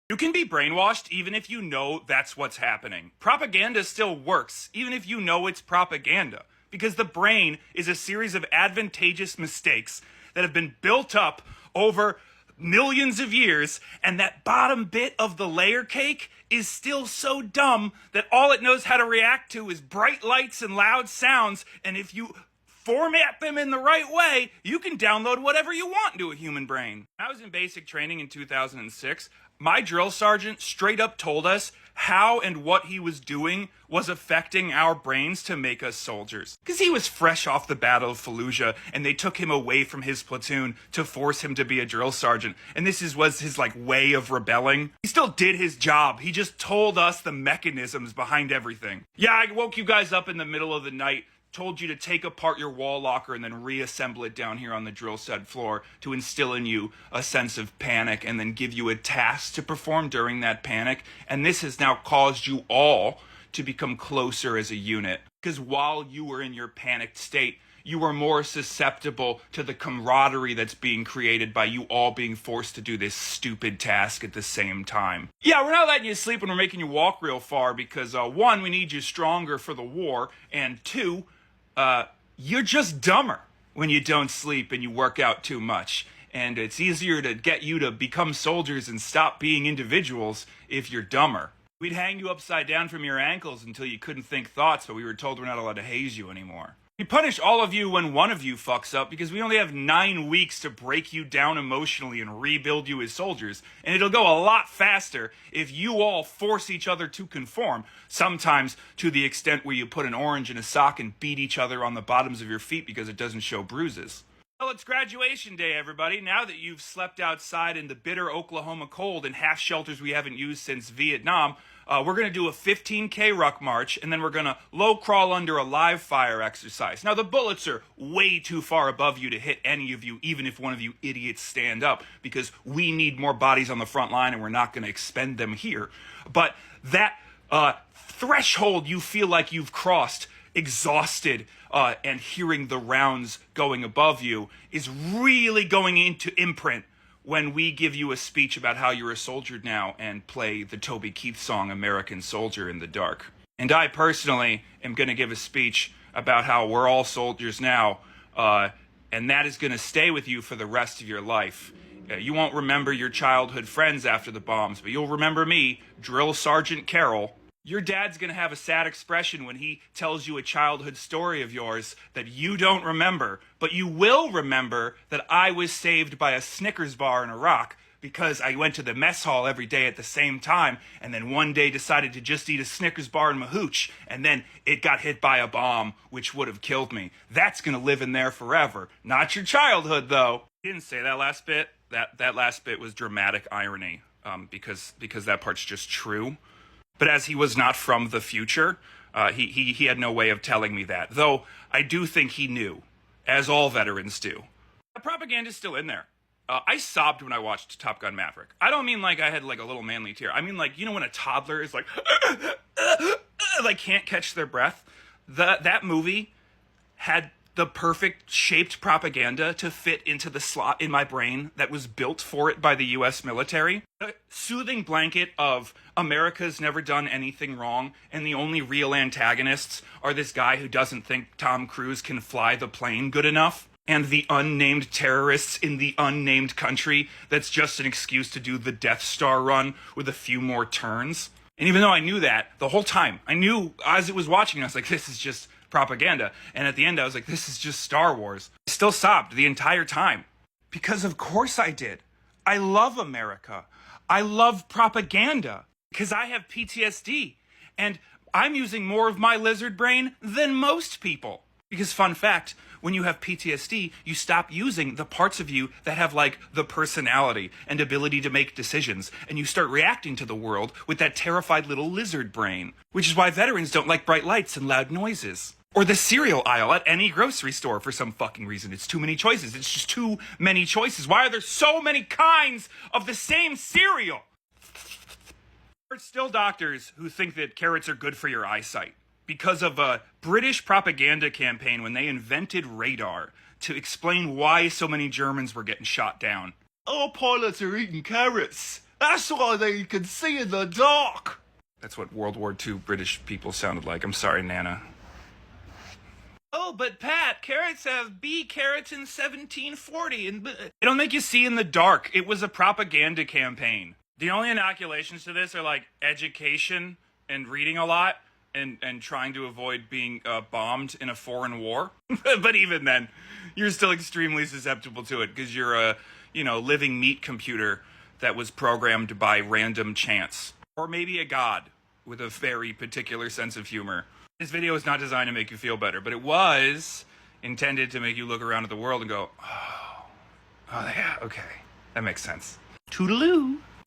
You can be brainwashed even if you know that's what's happening. Propaganda still works, even if you know it's propaganda, because the brain is a series of advantageous mistakes that have been built up over millions of years, and that bottom bit of the layer cake is still so dumb that all it knows how to react to is bright lights and loud sounds, and if you format them in the right way, you can download whatever you want into a human brain. When I was in basic training in 2006, my drill sergeant straight up told us how and what he was doing was affecting our brains to make us soldiers. Because he was fresh off the Battle of Fallujah, and they took him away from his platoon to force him to be a drill sergeant. And was his way of rebelling. He still did his job. He just told us the mechanisms behind everything. Yeah, I woke you guys up in the middle of the night, told you to take apart your wall locker and then reassemble it down here on the drill set floor to instill in you a sense of panic and then give you a task to perform during that panic. And this has now caused you all to become closer as a unit. Because while you were in your panicked state, you were more susceptible to the camaraderie that's being created by you all being forced to do this stupid task at the same time. Yeah, we're not letting you sleep when we're making you walk real far because, one, we need you stronger for the war, and two, you're just dumber when you don't sleep and you work out too much. And it's easier to get you to become soldiers and stop being individuals if you're dumber. We'd hang you upside down from your ankles until you couldn't think thoughts, but we were told we're not allowed to haze you anymore. We punish all of you when one of you fucks up because we only have 9 weeks to break you down emotionally and rebuild you as soldiers. And it'll go a lot faster if you all force each other to conform, sometimes to the extent where you put an orange in a sock and beat each other on the bottoms of your feet because it doesn't show bruises. Well, it's graduation day, everybody. Now that you've slept outside in the bitter Oklahoma cold in half shelters we haven't used since Vietnam, we're going to do a 15K ruck march, and then we're going to low crawl under a live fire exercise. Now, the bullets are way too far above you to hit any of you, even if one of you idiots stand up, because we need more bodies on the front line, and we're not going to expend them here. But that threshold you feel like you've crossed, exhausted, and hearing the rounds going above you, is really going into imprint when we give you a speech about how you're a soldier now and play the Toby Keith song American Soldier in the Dark. And I personally am going to give a speech about how we're all soldiers now, and that is going to stay with you for the rest of your life. You won't remember your childhood friends after the bombs, but you'll remember me, Drill Sergeant Carroll. Your dad's going to have a sad expression when he tells you a childhood story of yours that you don't remember, but you will remember that I was saved by a Snickers bar in Iraq because I went to the mess hall every day at the same time and then one day decided to just eat a Snickers bar in my hooch, and then it got hit by a bomb, which would have killed me. That's going to live in there forever. Not your childhood, though. He didn't say that last bit. That last bit was dramatic irony because that part's just true. But as he was not from the future, he had no way of telling me that. Though I do think he knew, as all veterans do. The propaganda's still in there. I sobbed when I watched Top Gun Maverick. I don't mean like I had like a little manly tear. I mean like, you know when a toddler is like, like can't catch their breath? That movie had the perfect shaped propaganda to fit into the slot in my brain that was built for it by the US military. A soothing blanket of America's never done anything wrong, and the only real antagonists are this guy who doesn't think Tom Cruise can fly the plane good enough, and the unnamed terrorists in the unnamed country that's just an excuse to do the Death Star run with a few more turns. And even though I knew that the whole time, I knew as it was watching, I was like, this is just propaganda. And at the end, I was like, this is just Star Wars. I still sobbed the entire time. Because of course I did. I love America. I love propaganda. Because I have PTSD. And I'm using more of my lizard brain than most people. Because fun fact, when you have PTSD, you stop using the parts of you that have like the personality and ability to make decisions, and you start reacting to the world with that terrified little lizard brain. Which is why veterans don't like bright lights and loud noises. Or the cereal aisle at any grocery store for some fucking reason. It's too many choices. It's just too many choices. Why are there so many kinds of the same cereal? There's still doctors who think that carrots are good for your eyesight because of a British propaganda campaign when they invented radar to explain why so many Germans were getting shot down. Oh, pilots are eating carrots. That's why they can see in the dark. That's what World War II British people sounded like. I'm sorry, Nana. Oh, but Pat, carrots have B-carotene 1740, and it'll make you see in the dark. It was a propaganda campaign. The only inoculations to this are like education and reading a lot and trying to avoid being bombed in a foreign war. But even then, you're still extremely susceptible to it because you're a, living meat computer that was programmed by random chance. Or maybe a god with a very particular sense of humor. This video is not designed to make you feel better, but it was intended to make you look around at the world and go, oh yeah, okay, that makes sense. Toodaloo.